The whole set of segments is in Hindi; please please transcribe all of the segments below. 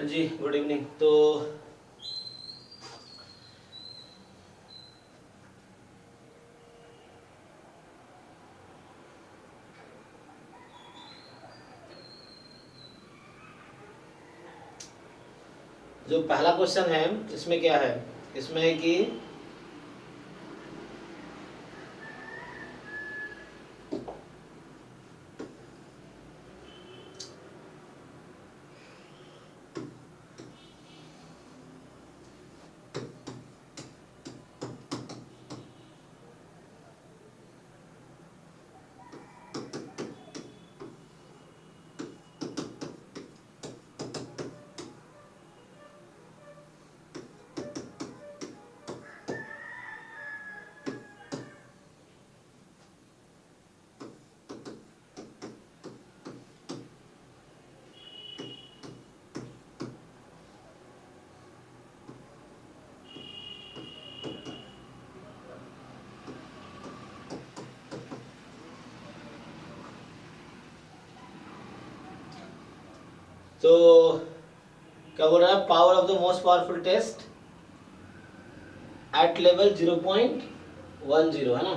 जी गुड इवनिंग। तो जो पहला क्वेश्चन है इसमें क्या है, इसमें है कि तो क्या बोल रहा है, power of the most powerful test at level 0.10 है ना।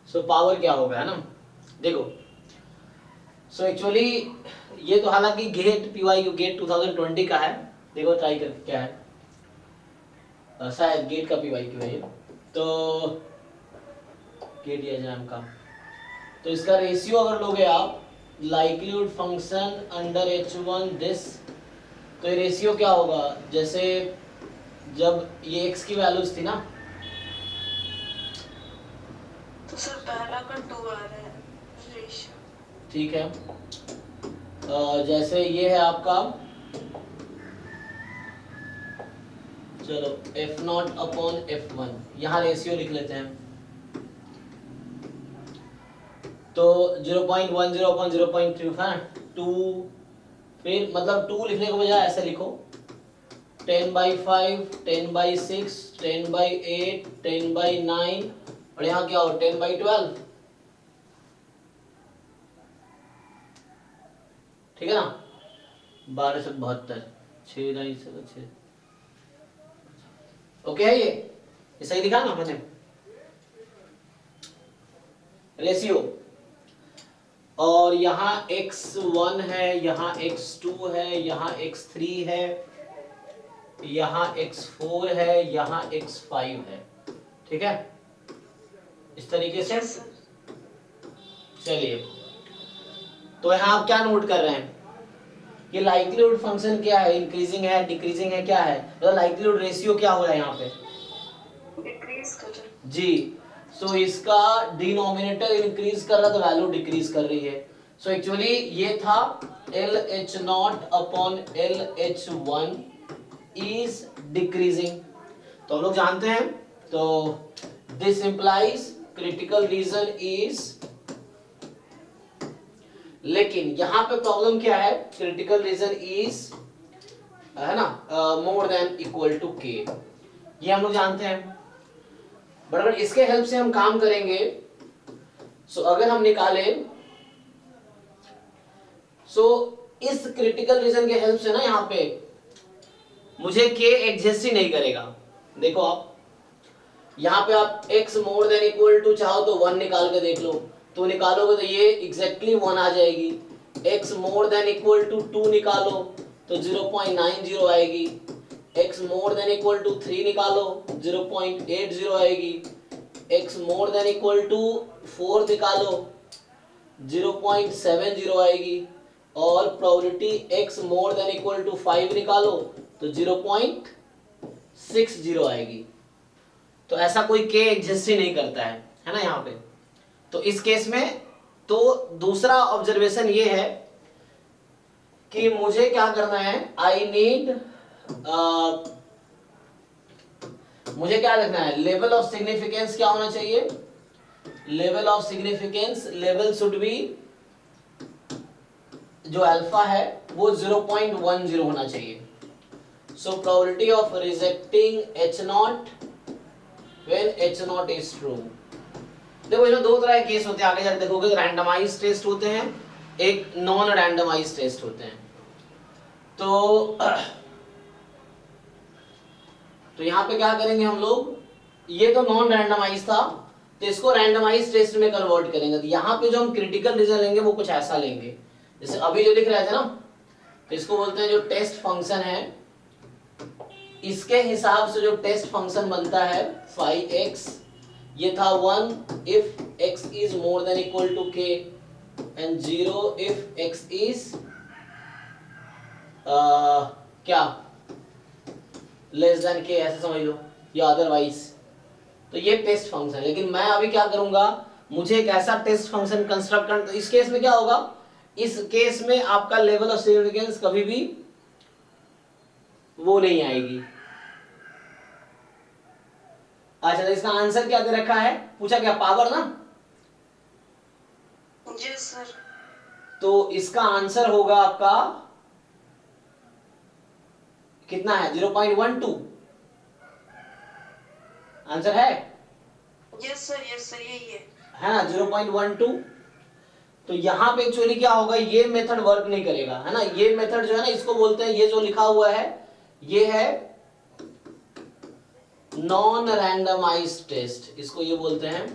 सो पावर क्या होगा, है ना। देखो सो एक्चुअली ये तो हालांकि गेट PYQ गेट 2020 का है। देखो ट्राई कर क्या है, शायद गेट का PYQ है ये। तो गेट एग्जाम का, तो इसका रेशियो अगर लोगे आप, likelihood function under H1 this, तो ये रेशियो क्या होगा, जैसे जब ये x की वैल्यूज थी ना, तो सर पहला का 2 आ रहा है रेशियो। ठीक है। जैसे ये है आपका, चलो F0 अपॉन F1, यहाँ रेशियो लिख लेते हैं। तो 0.10 अपॉन 0.2 है 2, फिर मतलब 2 लिखने के बजाय ऐसे लिखो 10/5, 10/6, 10/8, 10/9, और यहाँ क्या हो 10/12, ठीक है ना। 1272, 6 ओके है ये सही लिखा ना मैंने रेशियो। और यहाँ x1 है, यहाँ x2 है, यहाँ x3 है, यहाँ x4 है, यहाँ x5 है, ठीक है इस तरीके से। चलिए तो यहाँ आप क्या नोट कर रहे हैं कि लाइक्लीहुड फंक्शन क्या है, इंक्रीजिंग है, डिक्रीजिंग है, क्या है, मतलब लाइक्लीहुड रेशियो क्या हो रहा है यहाँ पे, डिक्रीज कर जी। सो इसका डिनोमिनेटर इंक्रीज कर रहा है तो वैल्यू डिक्रीज कर रही है। सो एक्चुअली ये था LH0 upon LH1 is decreasing, तो हम लोग जानते हैं। तो this implies critical reason is, लेकिन यहां पे प्रॉब्लम क्या है, क्रिटिकल रीजन इज है ना more than equal to k, ये हम लोग जानते हैं। बट अगर इसके हेल्प से हम काम करेंगे, सो अगर हम निकाले, सो इस क्रिटिकल रीजन के हेल्प से ना यहाँ पे मुझे k एग्जिस्ट ही नहीं करेगा। देखो आप यहाँ पे आप x more than equal to चाहो तो 1 निकाल के देख लो, तो निकालोगे तो ये एग्जैक्टली 1 आ जाएगी। x more than equal to 2 निकालो तो 0.90 आएगी। x more than equal to 3 निकालो 0.80 आएगी। x more than equal to 4 निकालो 0.70 आएगी। और probability x more than equal to 5 निकालो तो 0.60 आएगी। तो ऐसा कोई k एग्जिस्ट ही नहीं करता है ना यहाँ पे। तो इस केस में तो दूसरा ऑब्जर्वेशन ये है कि मुझे क्या करना है, आई नीड मुझे क्या रखना है, लेवल ऑफ सिग्निफिकेंस क्या होना चाहिए, level of significance level should be, जो अल्फा है वो 0.10 होना चाहिए। So probability of rejecting H0 when H0 is true, देखो इसमें दो तरह के केस होते हैं, आगे जाकर देखोगे, रैंडमाइज टेस्ट होते हैं, एक नॉन रैंडमाइज टेस्ट होते हैं। तो यहाँ पे क्या करेंगे हम लोग, ये तो नॉन रैंडमाइज था, तो इसको रैंडमाइज टेस्ट में कन्वर्ट करेंगे। तो यहाँ पे जो हम क्रिटिकल रीजन लेंगे वो कुछ ऐसा लेंगे, जैसे अभी जो लिख रहे थे ना, तो इसको बोलते हैं जो टेस्ट फंक्शन है, इसके हिसाब से जो टेस्ट फंक्शन बनता है 5x, ये था 1 if x is more than equal to k and 0 if x is क्या लेस देन k, ऐसे समझ लो, या अदरवाइज। तो ये टेस्ट फंक्शन, लेकिन मैं अभी क्या करूंगा, मुझे एक ऐसा टेस्ट फंक्शन कंस्ट्रक्ट करना। तो इस केस में क्या होगा, इस केस में आपका लेवल ऑफ सिग्निफिकेंस कभी भी वो नहीं आएगी। अच्छा, तो इसका आंसर क्या दे रखा है, पूछा क्या, पावर ना। Yes sir. तो इसका आंसर होगा आपका कितना है, 0.12 आंसर है। यस सर यही है ना, 0.12। तो यहाँ पे एक्चुअली क्या होगा, ये मेथड वर्क नहीं करेगा, है ना। ये मेथड जो है ना, इसको बोलते हैं, ये जो लिखा हुआ है ये है नॉन रैंडमाइज्ड टेस्ट, इसको ये बोलते हैं।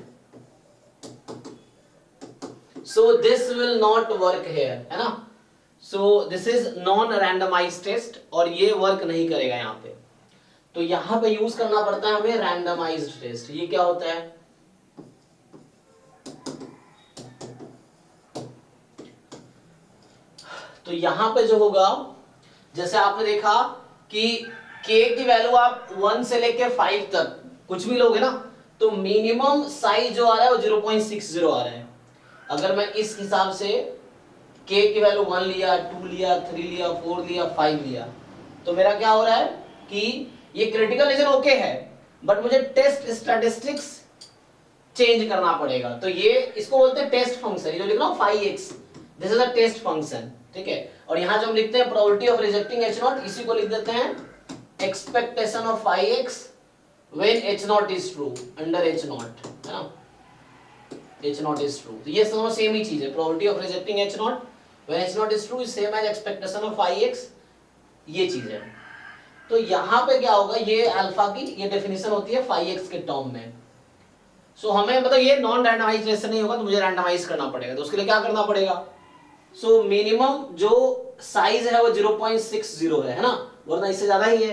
So this will not work here, है ना। So this is non randomised test, और ये वर्क नहीं करेगा यहाँ पे। तो यहाँ पे यूज करना पड़ता है हमें रैंडमाइज्ड टेस्ट। ये क्या होता है, तो यहां पे जो होगा, जैसे आपने देखा कि k की वैल्यू आप 1 से लेके 5 तक कुछ भी लोगे ना, तो मिनिमम साइज जो आ रहा है वो 0.60 आ रहा है। अगर मैं इस हिसाब से k की वैल्यू 1 लिया, 2 लिया, 3 लिया, 4 लिया, 5 लिया, तो मेरा क्या हो रहा है कि ये क्रिटिकल रीजन ओके है, बट मुझे टेस्ट स्टैटिस्टिक्स चेंज करना पड़ेगा। तो ये इसको बोलते हैं टेस्ट फंक्शन, ये जो लिख रहा हूं 5x, this is a test function, ठीक है। और यहां जो हम लिखते हैं प्रोबेबिलिटी ऑफ रिजेक्टिंग h0, इसी को लिख देते हैं expectation of 5x when h0 is true, under h0, है ना, h0 इज ट्रू। तो ये दोनों सेम ही चीज है, probability of rejecting h0 when h0 is true is same as expectation of 5x, ये चीज है। तो यहां पे क्या होगा, ये अल्फा की ये डेफिनेशन होती है 5x के टर्म में। सो हमें मतलब ये नॉन रैंडमाइज जैसे नहीं होगा, तो मुझे रैंडमाइज करना पड़ेगा। तो उसके लिए क्या करना पड़ेगा, सो मिनिमम जो साइज है वो 0.60 है ना, वरना इससे ज्यादा ही है।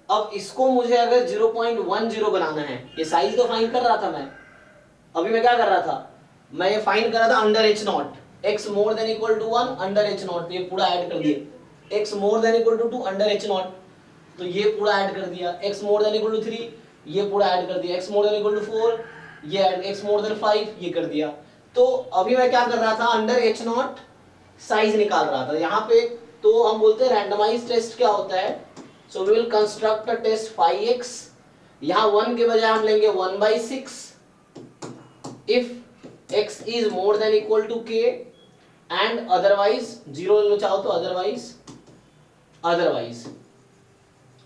अब इसको मुझे अगर 0.10 बनाना है, ये साइज तो फाइंड कर रहा था मैं, अभी मैं क्या कर रहा था, मैं ये फाइंड कर रहा था under h0, x more than equal to 1 under h0, तो ये पूरा ऐड कर दिया, x more than equal to 2 under h0, तो ये पूरा ऐड कर दिया, x more than equal to 3 ये पूरा ऐड कर दिया, x more than equal to 4 ये ऐड, x मोर देन 5 ये कर दिया। तो अभी मैं क्या कर रहा था, अंडर h0 साइज निकाल रहा था यहाँ पे। तो हम बोलते हैं रैंडमाइज टेस्ट क्या होता है, so we will construct a test 5x, यहाँ 1 के बजाय हम लेंगे 1/6 if x is more than equal to k and otherwise 0 ले लो चाहो तो, अदरवाइज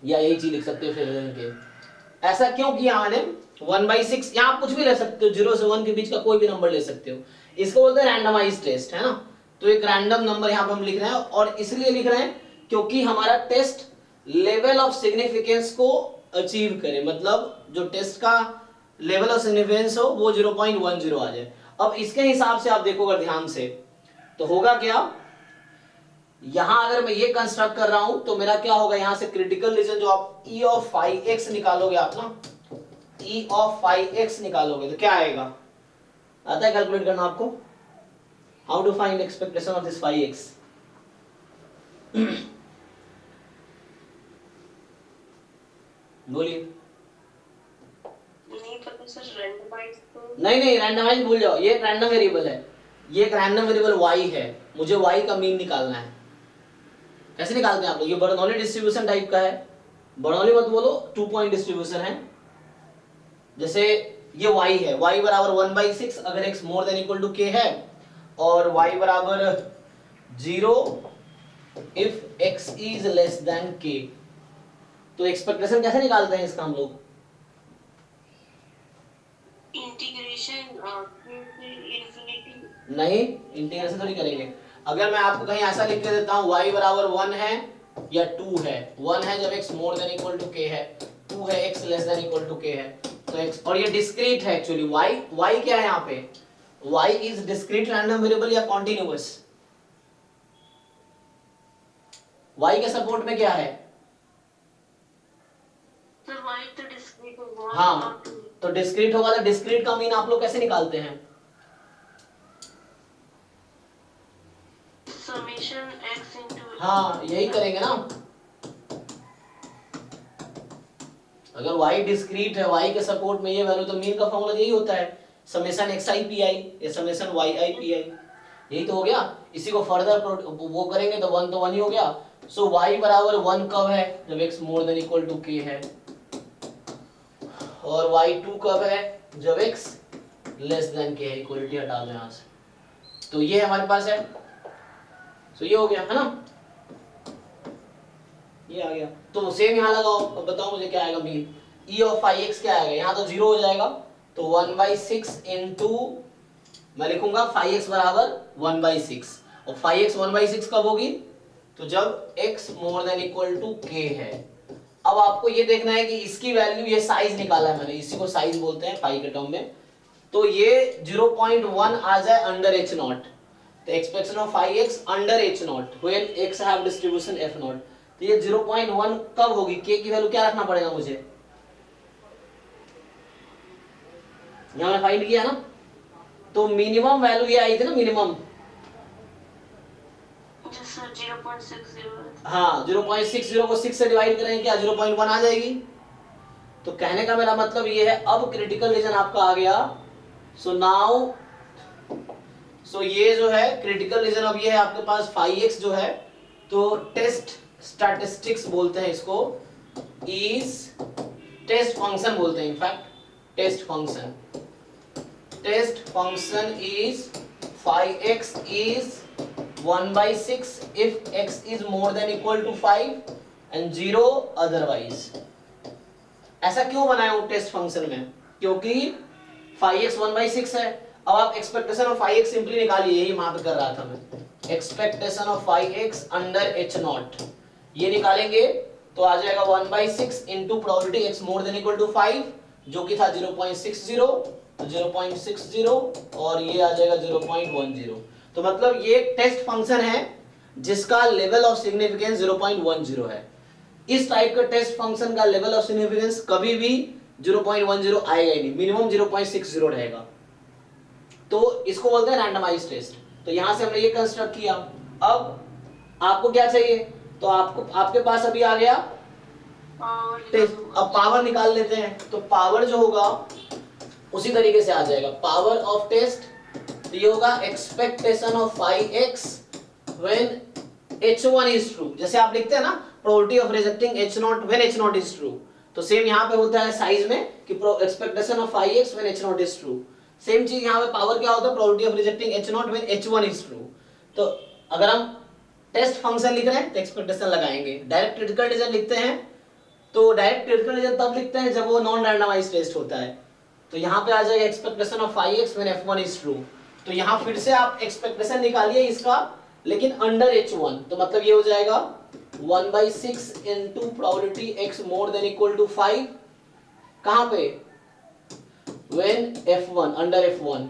या यही चीज लिख सकते हो फिर के। ऐसा क्यों किया मैंने 1/6, यहाँ आप कुछ भी ले सकते हो, 0 से 1 के बीच का कोई भी नंबर ले सकते हो, इसको बोलते हैं रैंडमाइज टेस्ट, है ना। तो एक रैंडम नंबर यहाँ पे हम लिख रहे हैं, और इसलिए लिख रहे हैं क्योंकि हमारा टेस्ट लेवल ऑफ सिग्निफिकेंस को अचीव करे, मतलब जो टेस्ट का लेवल ऑफ सिग्निफिकेंस हो वो 0.10 आ जाए। अब इसके हिसाब से आप देखोगे ध्यान से, तो होगा क्या, यहां अगर मैं ये कंस्ट्रक्ट कर रहा हूं तो मेरा क्या होगा, यहां से क्रिटिकल रीजन जो आप E of 5x निकालोगे, आप ना E of 5x निकालोगे तो क्या आएगा, आता है कैलकुलेट करना आपको, how to find expectation of this 5x। बोलिए। नहीं पता सर, रैंडमाइज तो नहीं रैंडमाइज भूल जाओ, ये एक रैंडम वेरिएबल है, ये एक रैंडम वेरिएबल y है, मुझे y का मीन निकालना है। कैसे निकालते हैं आप लोग, ये बर्नौली डिस्ट्रीब्यूशन टाइप का है, बर्नौली मत बोलो, 2 पॉइंट डिस्ट्रीब्यूशन है। जैसे ये y है, y बराबर 1/6 अगर x more than equal to k है, और y बराबर 0 if x is less than k। तो एक्सपेक्टेशन कैसे निकालते हैं इसका हम लोग, इंटीग्रेशन इंफिनिटी। नहीं, इंटीग्रेशन थोड़ी करेंगे। अगर मैं आपको कहीं ऐसा लिख के देता हूँ y बराबर 1 है या 2 है, 1 है जब x more than equal to k है, 2 है x less than equal to k है, तो x, और ये डिस्क्रीट है एक्चुअली, y क्या है यहाँ पे, y is discrete random variable या कॉन्टिन्यूअस, y के सपोर्ट में क्या है, सर वाई तो डिस्क्रीट होगा। हाँ तो डिस्क्रीट होगा, तो डिस्क्रीट का मीन आप लोग कैसे निकालते हैं, समेशन x इनटू। हाँ यही करेंगे ना, अगर y डिस्क्रीट है, y के सपोर्ट में ये वैल्यू, तो मीन का फॉर्मूला यही होता है, समेशन xi pi या समेशन yi pi, यही तो हो गया। इसी को फर्दर वो करेंगे तो 1 तो 1 ही हो गया। सो y बराबर 1 कब है, जब x more than equal to k है, और y2 कब है, जब x लेस देन k है, इक्वलिटी हटा दो यहाँ से, तो ये हमारे पास है, तो ये हो गया है ना, ये आ गया। तो सेम यहाँ लगाओ, अब बताओ मुझे क्या आएगा mean, e of phi X क्या आएगा, यहाँ तो 0 हो जाएगा, तो 1/6 इंटू, मैं लिखूंगा फाई एक्स बराबर 1/6, और फाई एक्स 1/6 कब होगी, तो जब x more than equal to k है। अब आपको ये देखना है कि इसकी वैल्यू, ये साइज निकाला है मैंने, इसी को साइज बोलते हैं फाई के टर्म में, तो ये 0.1 आ जाए अंडर h नॉट, तो expectation of phi X under h not when x have distribution f not, तो ये 0.1 कब होगी, k की वैल्यू क्या रखना पड़ेगा मुझे, यहां मैंने फाइंड किया ना, तो मिनिमम वैल्यू ये आई थी ना, मिनिमम, सर 0.60। हाँ 0.60 को 6 से डिवाइड करेंगे क्या 0.1 आ जाएगी, तो कहने का मेरा मतलब ये है, अब क्रिटिकल रीजन आपका आ गया, सो नाउ, सो ये जो है क्रिटिकल रीजन अब ये है आपके पास फाई एक्स जो है, तो टेस्ट स्टैटिस्टिक्स बोलते हैं इसको, इज टेस्ट फंक्शन बोलते हैं, in fact test function is phi X is 1/6 if x is more than equal to 5 and 0 otherwise। ऐसा क्यों बनाया हूं टेस्ट फंक्शन में, क्योंकि फाई एक्स 1/6 है। अब आप expectation of phi X simply निकालिए, यही वहां पे कर रहा था मैं, expectation of phi X under h not, ये निकालेंगे तो आ जाएगा 1/6 into probability x more than equal to 5, जो कि था 0.60, तो 0.60 और ये आ जाएगा 0.10, तो मतलब ये टेस्ट फंक्शन है जिसका लेवल ऑफ सिग्निफिकेंस 0.10 है। इस टाइप का टेस्ट फंक्शन का लेवल ऑफ सिग्निफिकेंस कभी भी 0.10 आएगा ही नहीं, मिनिमम 0.60 रहेगा, तो इसको बोलते हैं रैंडमाइज्ड टेस्ट। तो यहां से हमने ये कंस्ट्रक्ट किया। अब आपको क्या चाहिए, तो आपके पास अभी आ गया टेस्ट, अब पावर निकाल लेते हैं, तो पावर जो होगा उसी तरीके से आ जाएगा, पावर ऑफ टेस्ट, तो ये होगा expectation of phi X when h1 is true, जैसे आप लिखते हैं ना probability of rejecting h not when h not is true, तो सेम यहाँ पे होता है साइज में कि expectation of phi X when h not is true, same चीज यहाँ पे पावर क्या होता है, probability of rejecting h not when h1 is true. तो अगर हम टेस्ट फंक्शन लिख रहे हैं तो एक्सपेक्टेशन लगाएंगे, डायरेक्ट क्रिटिकल रीजन लिखते हैं तो डायरेक्ट क्रिटिकल रीजन तब लिखते हैं जब वो नॉन रैंडमाइज्ड टेस्ट होता है, तो यहाँ पे आ जाएगा expectation of phi X when f1 is true, तो यहाँ फिर से आप एक्सपेक्टेशन निकालिए इसका, लेकिन अंडर h1, तो मतलब ये हो जाएगा 1/6 into probability x more than equal to 5, कहां पे, व्हेन f1 अंडर f1,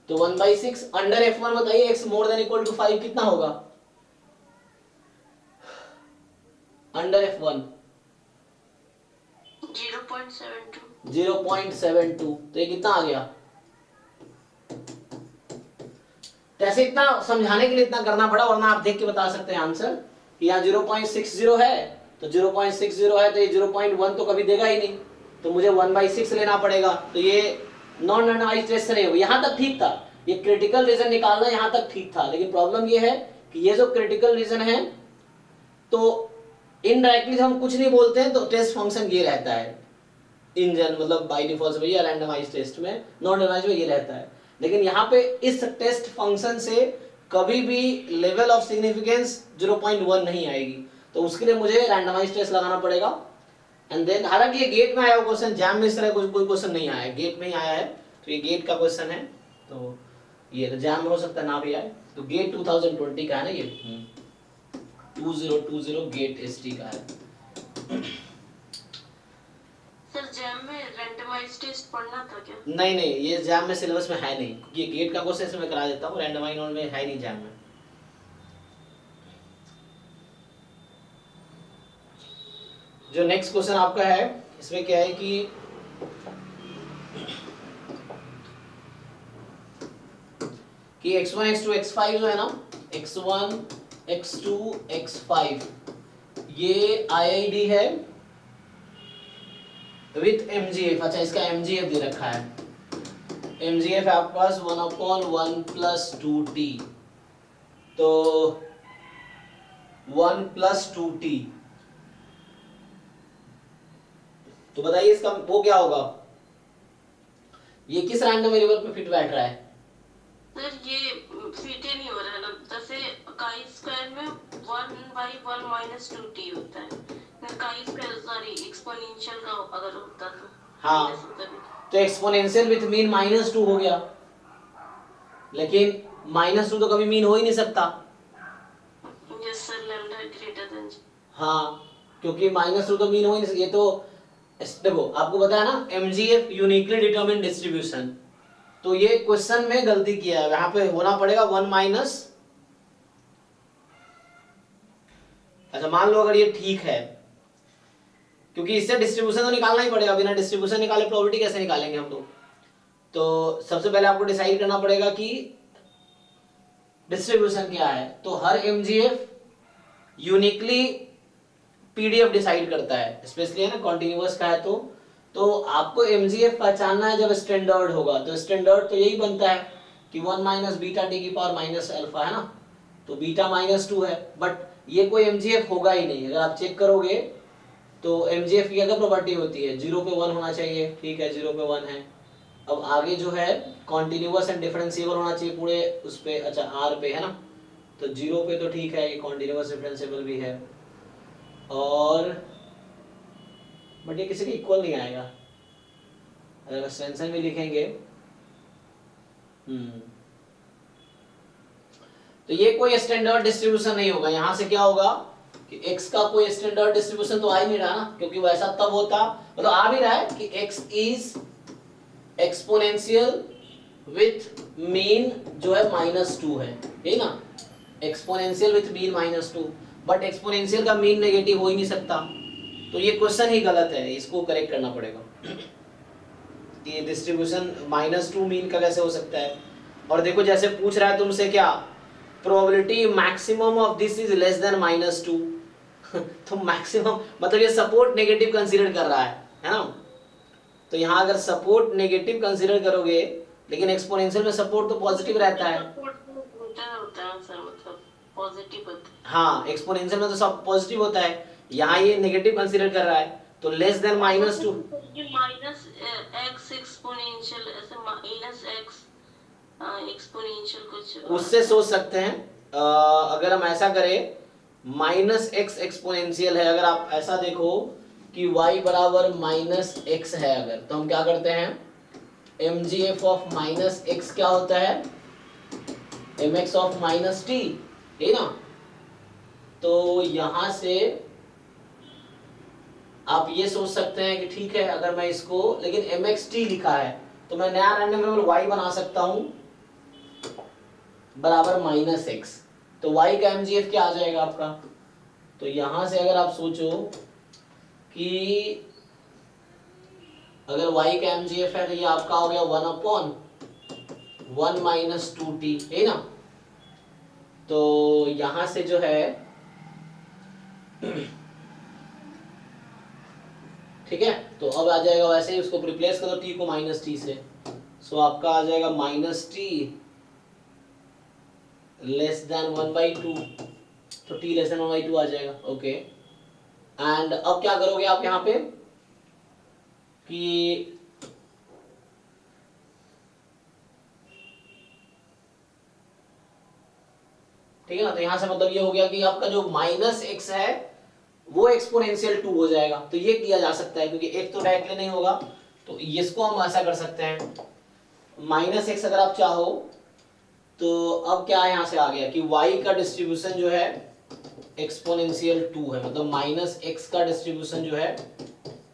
तो 1/6 अंडर f1, बताइए x more than equal to 5 कितना होगा, अंडर f1 0.72, तो ये कितना आ गया, ऐसे इतना समझाने के लिए इतना करना पड़ा, वरना आप देख के बता सकते हैं आंसर कि यहाँ 0.60 है, तो 0.60 है तो ये 0.1 तो कभी देगा ही नहीं, तो मुझे 1/6 लेना पड़ेगा, तो ये नॉन रैंडमाइज्ड टेस्ट नहीं होगा। यहाँ तक ठीक था, ये क्रिटिकल रीजन निकालना यहाँ तक ठीक था, लेकिन प्रॉब्लम ये है कि ये जो क्रिटिकल रीजन है, तो इनडायरेक्टली हम कुछ नहीं बोलते हैं तो टेस्ट फंक्शन ये रहता है इन जनरल, मतलब बाय डिफॉल्ट से या रैंडमाइज्ड टेस्ट में, नॉन रैंडमाइज्ड में ये रहता है, लेकिन यहाँ पे इस टेस्ट फंक्शन से कभी भी लेवल ऑफ सिग्निफिकेंस 0.1 नहीं आएगी, तो उसके लिए मुझे रैंडमाइज्ड टेस्ट लगाना पड़ेगा। एंड देन हालांकि ये गेट में आया हुआ क्वेश्चन, जैम में इस तरह कोई क्वेश्चन नहीं आया है, गेट में ही आया है, तो ये गेट का क्वेश्चन है, तो ये एग्जाम में हो सकता है ना भी आए। तो गेट 2020 का है ना ये, 2020 गेट एसटी का है। सर जैम में रैंडमाइज्ड टेस्ट पढ़ना था क्या? नहीं नहीं, ये एग्जाम में सिलेबस में है नहीं, क्योंकि ये गेट का क्वेश्चन इसमें करा देता हूँ, रैंडमाइज नोड में है नहीं एग्जाम में। जो नेक्स्ट क्वेश्चन आपका है, इसमें क्या है कि x1 x2 x5 जो है ना, x1 x2 x5 ये IID है विथ MGF। अच्छा, इसका MGF दे रखा है, MGF है आपके पास 1/1 + 2t, तो 1 + 2t, तो बताइए इसका वो क्या होगा, ये किस रैंडम वेरिएबल पे फिट बैठ रहा है? सर ये फिट ही नहीं हो रहा है ना, जैसे काई स्क्वायर में 1/1 - 2t होता है, काई स्क्वायर सॉरी एक्सपोनेंशियल का अगर होता तो हाँ, तो एक्सपोनेंशियल विथ मीन -2 हो गया, लेकिन -2 तो कभी मीन हो ही नहीं सकता। Yes sir, lambda greater than. हाँ, क्योंकि -2 तो मीन हो ही नहीं सकता। ये तो देखो आपको पता है ना, MGF यूनिकली डिटरमिन्ड डिस्ट्रीब्यूशन, तो ये क्वेश्चन में गलती किया है, यहाँ पे होना पड़ेगा 1 माइनस। अच्छा, मान लो अगर ये ठीक है, क्योंकि इससे डिस्ट्रीब्यूशन तो निकालना ही पड़ेगा, बिना डिस्ट्रीब्यूशन निकाले प्रोबेबिलिटी कैसे निकालेंगे हम लोग? तो सबसे पहले आपको डिसाइड करना पड़ेगा कि डिस्ट्रीब्यूशन क्या है। तो हर MGF यूनिकली PDF डिसाइड करता है, स्पेशली है ना कॉन्टिन्यूअस का है, तो आपको MGF पहचानना है जब स्टैंडर्ड होगा। तो स्टैंडर्ड तो यही बनता है कि 1 - बीटा टी की पावर -अल्फा, है ना, तो बीटा -2 है, बट ये कोई MGF होगा ही नहीं। अगर आप चेक करोगे तो MGF की क्या प्रॉपर्टी होती है, 0 पे 1 होना चाहिए, ठीक है 0 पे 1 है। अब आगे जो है कॉन्टिन्यूअस एंड डिफरेंशिएबल होना चाहिए पूरे उस पे, अच्छा R पे, है ना, तो 0 पे तो ठीक है, ये कॉन्टिन्यूअस डिफरेंशिएबल भी है, और बट ये किसी के इक्वल नहीं आएगा अगर एक्सटेंशन भी लिखेंगे। तो ये कोई स्टैंडर्ड डिस्ट्रीब्यूशन नहीं होगा। यहां से क्या होगा कि x का कोई स्टैंडर्ड डिस्ट्रीब्यूशन तो आ ही नहीं रहा ना, क्योंकि वैसा तब होता, मतलब आ भी रहा है कि x is exponential with mean जो है -2 है, यही ना, exponential with mean -2, but exponential का मीन नेगेटिव हो ही नहीं सकता, तो ये क्वेश्चन ही गलत है, इसको करेक्ट करना पड़ेगा। ये डिस्ट्रीब्यूशन -2 मीन का कैसे हो सकता है? और देखो जैसे पूछ रहा है तुमसे क्या, probability maximum of this is less than -2 तो मैक्सिमम मतलब ये सपोर्ट नेगेटिव कंसीडर कर रहा है ना, तो यहाँ अगर सपोर्ट नेगेटिव कंसीडर करोगे, लेकिन एक्सपोनेंशियल में सपोर्ट तो पॉजिटिव रहता है। होता है सर, मतलब पॉजिटिव होता है। हाँ, एक्सपोनेंशियल में तो सब पॉजिटिव होता है, यहाँ ये नेगेटिव कंसीडर कर रहा है, तो लेस देन -2, ये -x एक्सपोनेंशियल ऐसे -x एक्सपोनेंशियल कुछ उससे सोच सकते हैं। अगर हम ऐसा करें, -x एक्सपोनेंशियल है, अगर आप ऐसा देखो कि y बराबर -x है अगर, तो हम क्या करते हैं, MGF ऑफ -x क्या होता है, mx ऑफ -t, है ना, तो यहां से आप ये सोच सकते हैं कि ठीक है, अगर मैं इसको, लेकिन mxt लिखा है, तो मैं नया रैंडम वेरिएबल y बना सकता हूं बराबर -x, तो y का MGF क्या आ जाएगा आपका, तो यहां से अगर आप सोचो कि अगर y का MGF है, तो ये आपका हो गया 1/1 - 2t, है ना, तो यहां से जो है ठीक है, तो अब आ जाएगा वैसे ही, उसको रिप्लेस कर दो t को -t से, सो आपका आ जाएगा -t लेस देन 1/2, तो t लेस देन 1/2 आ जाएगा, ओके। एंड अब क्या करोगे आप यहाँ पे कि ठीक है ना, तो यहां से मतलब ये हो गया कि आपका जो -x है वो एक्सपोनेंशियल 2 हो जाएगा, तो ये किया जा सकता है, क्योंकि एक तो डायरेक्टली नहीं होगा, तो इसको हम ऐसा कर सकते हैं माइनस एक्स अगर आप चाहो तो अब क्या यहाँ से आ गया कि y का डिस्ट्रीब्यूशन जो है एक्सपोनेंशियल 2 है, मतलब माइनस एक्स का डिस्ट्रीब्यूशन जो है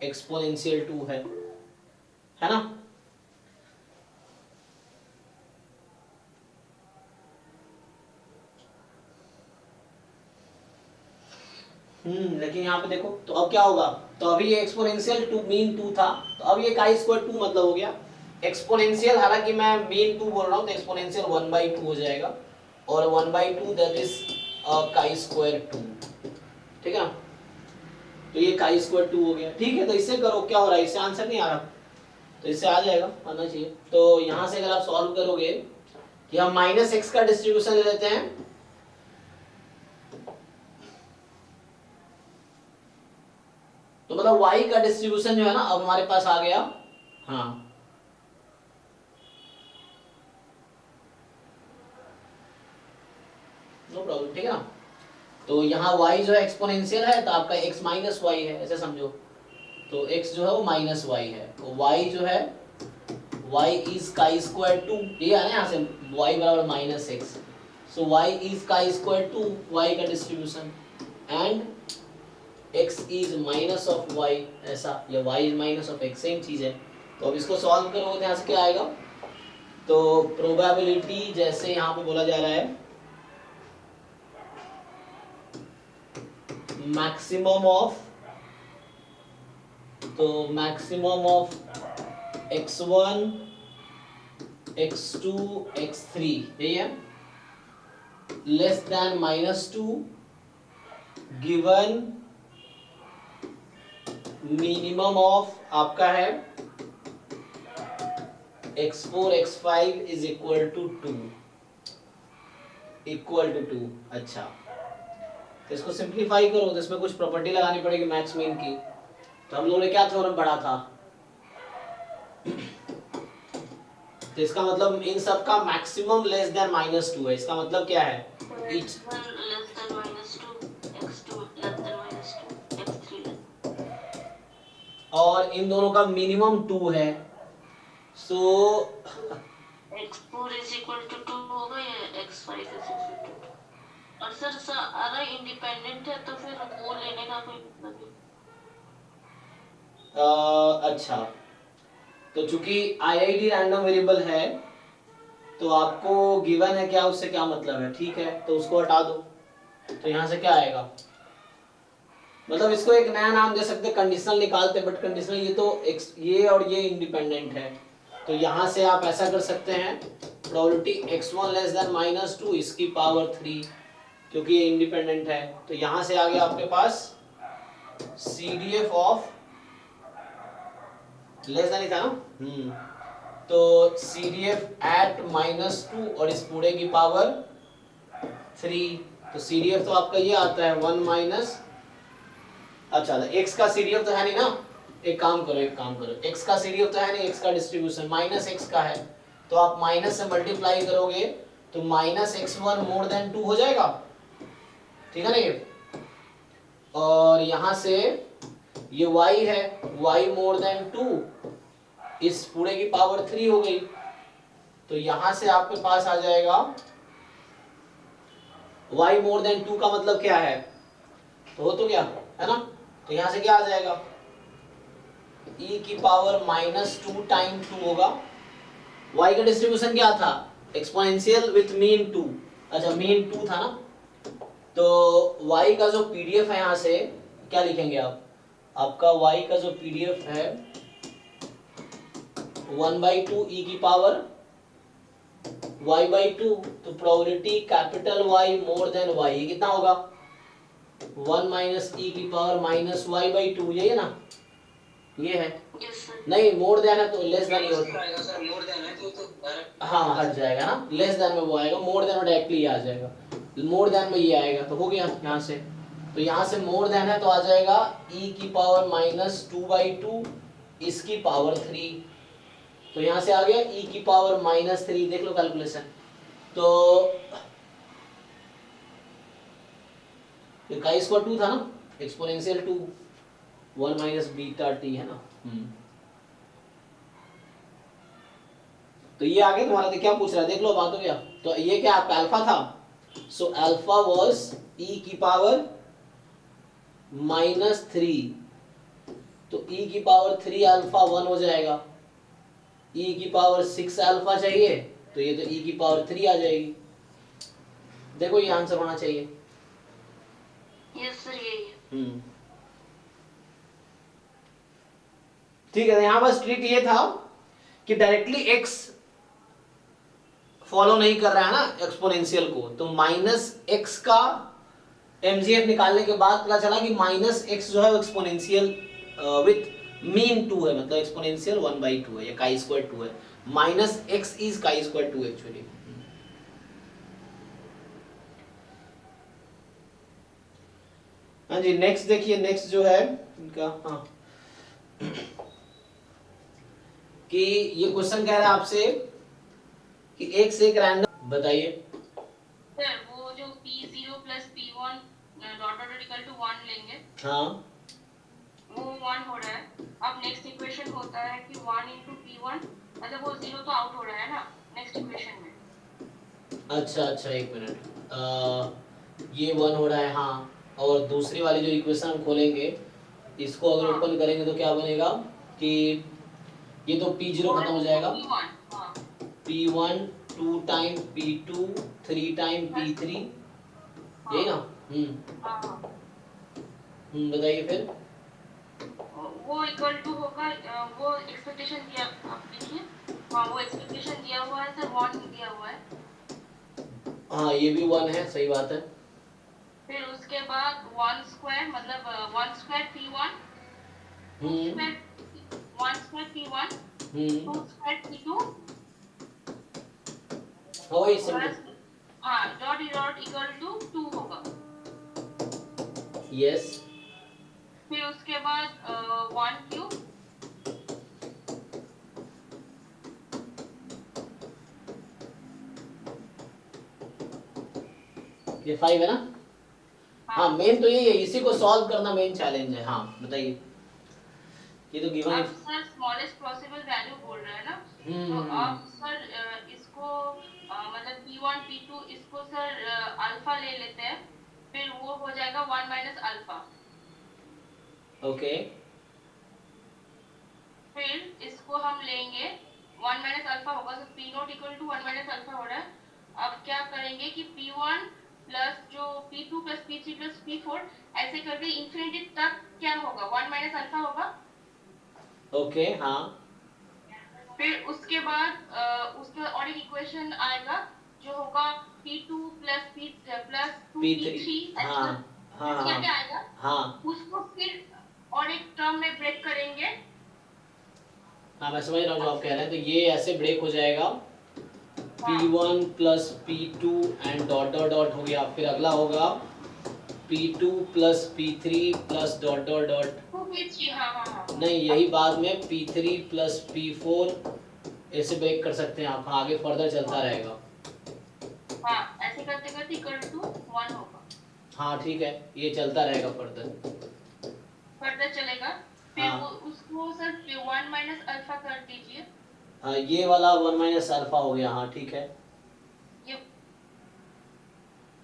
एक्सपोनेंशियल 2 है ना। लेकिन यहाँ पे देखो तो अब क्या होगा, तो अभी ये एक्सपोनेंशियल 2 मीन 2 था, तो अब ये काई स्क्वायर 2 मतलब हो गया एक्सपोनेंशियल, हालांकि मैं मीन 2 बोल रहा हूँ तो एक्सपोनेंशियल 1/2 हो जाएगा, और 1/2 दैट इज काई स्क्वायर 2, ठीक है ना। तो ये काई स्क्वायर 2 हो गया, ठीक है। तो इससे करो, क्या हो रहा है, इससे आंसर नहीं आ रहा, तो इससे आ जाएगा, आना चाहिए। तो यहाँ से अगर आप सॉल्व करोगे कि हम माइनस एक्स का डिस्ट्रीब्यूशन ले लेते हैं, तो मतलब y का डिस्ट्रीब्यूशन जो है ना अब हमारे पास आ गया, हाँ नो प्रॉब्लम, ठीक है ना। तो यहाँ y जो है एक्सपोनेंशियल है, तो आपका x माइनस वाई है, ऐसे समझो। तो x जो है वो माइनस वाई है, तो y जो है y इज काई स्क्वायर 2, ये है ना यहाँ से y बराबर minus x, so y is chi square 2, y का distribution, and x is minus of y, ऐसा, या y is minus of x, same चीज है। तो अब इसको सॉल्व करोगे तो यहाँ से क्या आएगा, तो प्रोबेबिलिटी जैसे यहाँ पे बोला जा रहा है मैक्सिमम ऑफ, तो maximum of x1 x2 x3 यही है, less than -2 given minimum of आपका है x4 x5 is equal to 2, equal to 2। अच्छा, तो इसको सिंप्लीफाई करो तो इसमें कुछ प्रॉपर्टी लगानी पड़ेगी मैक्स मीन की। तो हम लोगों ने क्या थ्योरम पढ़ा था, तो इसका मतलब इन सब का मैक्सिमम लेस देन -2 है, इसका मतलब क्या है, less than -2 x2 less than -2 x3, और इन दोनों का मिनिमम 2 है, सो x4 is equal to 2 होगा या x5 is equal to 2। और सर सारा इंडिपेंडेंट है तो फिर वो लेने का कोई मतलब नहीं। अच्छा, तो चूंकि IID रैंडम वेरिएबल है तो आपको गिवन है क्या, उससे क्या मतलब है, ठीक है, तो उसको हटा दो, तो यहाँ से क्या आएगा, मतलब इसको एक नया नाम दे सकते, कंडीशनल निकालते, बट कंडीशनल ये तो ये और ये इंडिपेंडेंट है, तो यहाँ से आप ऐसा कर सकते हैं, प्रोबेबिलिटी x1 लेस देन -2 इसकी पावर 3, क्योंकि ये इंडिपेंडेंट है, तो यहाँ से आ गया आपके पास CDF ऑफ लेस देन ही था ना, तो CDF एट -2 और इस पूरे की पावर 3, तो CDF तो आपका ये आता है 1 माइनस, अच्छा x का CDF तो है नहीं ना, एक काम करो x का CDF तो है नहीं, x का डिस्ट्रीब्यूशन माइनस x का है, तो आप माइनस से मल्टीप्लाई करोगे तो -x1 मोर देन 2 हो जाएगा, ठीक है ना ये, और यहाँ से ये y है, y मोर देन 2 इस पूरे की पावर 3 हो गई, तो यहाँ से आपके पास आ जाएगा y मोर देन 2 का मतलब क्या है, तो हो तो गया है ना, तो यहाँ से क्या आ जाएगा, e की पावर -2 टाइम 2 होगा, y का डिस्ट्रीब्यूशन क्या था, एक्सपोनेंशियल विथ मीन 2, अच्छा मीन 2 था ना, तो y का जो PDF है यहाँ से क्या लिखेंगे आप, आपका y का जो PDF है 1/2 e की पावर y/2, तो probability capital Y more than y, ये कितना होगा 1 माइनस e की पावर -y/2, यही है ना, ये है, नहीं मोर देन है तो लेस देन ही होता है सर, मोर देन है तो हाँ हट जाएगा ना, लेस देन में वो आएगा, मोर देन में डायरेक्टली आ जाएगा, मोर देन में ये आएगा, तो हो गया यहाँ से, तो यहाँ से मोर देन है तो आ जाएगा e की पावर -2/2 इसकी पावर 3, तो यहाँ से आ गया e की पावर -3, देख लो कैलकुलेशन, तो ये का स्क्वायर 2 था ना, एक्सपोनेंशियल 2 1 माइनस बीटा t है ना, तो ये आगे तुम्हारा क्या पूछ रहा है, देख लो बात हो गया। तो ये क्या आपका अल्फा था, सो अल्फा वॉज ई की पावर -3, तो ई की पावर 3 अल्फा 1 हो जाएगा। ई की पावर 6 अल्फा चाहिए, तो ये तो ई की पावर 3 आ जाएगी। देखो ये आंसर होना चाहिए। यस सर यही है। ठीक है, यहां बस ट्रिक ये था कि डायरेक्टली एक्स फॉलो नहीं कर रहा है ना एक्सपोनेंशियल को, तो -x का mgf निकालने के बाद पता चला कि -x जो है वो एक्सपोनेंशियल विथ मीन 2 है, मतलब एक्सपोनेंशियल 1/2 है या chi² 2 है। -x is chi² 2 actually. हाँ जी, नेक्स्ट देखिए, नेक्स्ट जो है इनका, हाँ कि ये क्वेश्चन कह रहा है आपसे कि एक से एक रैंडम, बताइए। सर वो जो P0 plus P1 dot dot equal to 1 लेंगे, हाँ वो 1 हो रहा है। अब नेक्स्ट इक्वेशन होता है कि 1 इंटू P1, मतलब वो 0 तो आउट हो रहा है ना नेक्स्ट इक्वेशन में। अच्छा अच्छा, एक मिनट, ये 1 हो रहा है हाँ, और दूसरी वाली जो इक्वेशन हम खोलेंगे, इसको अगर हाँ ओपन करेंगे तो क्या बनेगा कि ये तो P0 खत्म 1 हो इंटू जाएगा, P1, हाँ P1 2 time P2 3 time plus, P3, हाँ यही ना। हाँ हाँ, बताइए फिर। वो इक्वल टू होगा, वो एक्सपेक्टेशन दिया, आप देखिए, हाँ वो एक्सपेक्टेशन दिया हुआ है सर, 1 दिया हुआ है। हाँ ये भी 1 है, सही बात है। फिर उसके बाद 1 स्क्वायर, मतलब 1 स्क्वायर P1, 2 हम्म स्क्वायर, 1 स्क्वायर P1, 2 हम्म स्क्वायर P2 वही सिंपल। प्लस, हाँ डॉट डॉट इक्वल टू 2 होगा। यस, फिर उसके बाद 1 क्यूब, ये 5 है ना। हाँ, हाँ। मेन तो यही है, इसी को सॉल्व करना मेन चैलेंज है। हाँ बताइए, ये तो गिवन। अब सर स्मॉलेस्ट पॉसिबल वैल्यू बोल रहा है ना, तो हम्म अब सर इसको मतलब P1 P2 इसको सर अल्फा ले लेते हैं, फिर वो हो जाएगा 1 माइनस अल्फा। ओके, फिर इसको हम लेंगे 1 माइनस अल्फा होगा, तो P not equal to 1 minus alpha हो रहा है। अब क्या करेंगे कि P1 प्लस जो P2 plus P3 plus P4 ऐसे करके इंफिनिटी तक क्या होगा, 1 माइनस अल्फा होगा। ओके, हाँ फिर उसके बाद उसके बाद और एक इक्वेशन आएगा जो होगा P2 plus P plus P3, 2P3 हाँ ऐसे हाँ हाँ करके आएगा। हाँ उसको फिर और एक टर्म में ब्रेक करेंगे। हाँ, मैं समझ रहा हूँ जो आप कह रहे हैं। तो ये ऐसे ब्रेक हो जाएगा, हाँ P1 plus P2 and dot dot dot हो गया, फिर अगला होगा P2 plus P3 plus dot dot dot, 2P3, हाँ हाँ हाँ। नहीं यही बाद में P3 प्लस P4, ऐसे ब्रेक कर सकते हैं आप। हाँ, आगे फर्दर चलता रहेगा। हाँ ऐसे करते करते इक्वल टू 1 होगा, हाँ ठीक है, ये चलता रहेगा फर्दर। फर्दर चलेगा। फिर वो हाँ उसको सर 1 माइनस अल्फा कर दीजिए। हाँ, ये वाला 1 माइनस अल्फा हो गया, हाँ ठीक है। ये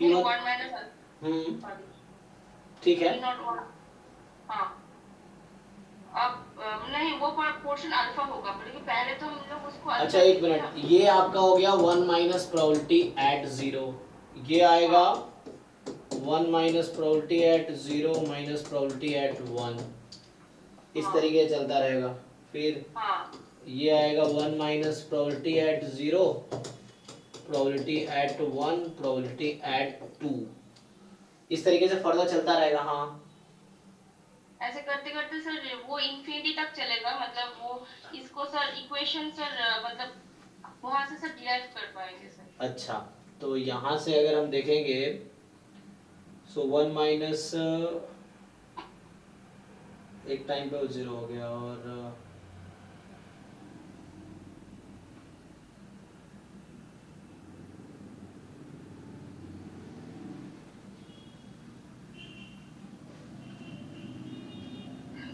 नहीं P1, 1 माइनस अल्फा ठीक है। P नॉट 1, हाँ। अब नहीं वो पोर्शन अल्फा होगा, क्योंकि पहले तो हम लोग उसको अच्छा अल्फा एक लेते मिनट, हैं। ये आपका हो गया 1 माइनस प्रोबेबिलिटी एट 0, ये आएगा हाँ 1 minus probability at 0 minus probability at 1, इस हाँ तरीके से चलता रहेगा। फिर हाँ ये आएगा 1 minus probability at 0, probability at 1, probability at 2, इस तरीके से फर्दर चलता रहेगा। हाँ ऐसे करते करते सर वो इंफिनिटी तक चलेगा, मतलब वो इसको सर इक्वेशन सर मतलब वहां से सर डिराइव कर पाएंगे सर। अच्छा, तो यहाँ से अगर हम देखेंगे, सो 1 माइनस, एक टाइम पे वो 0 हो गया, और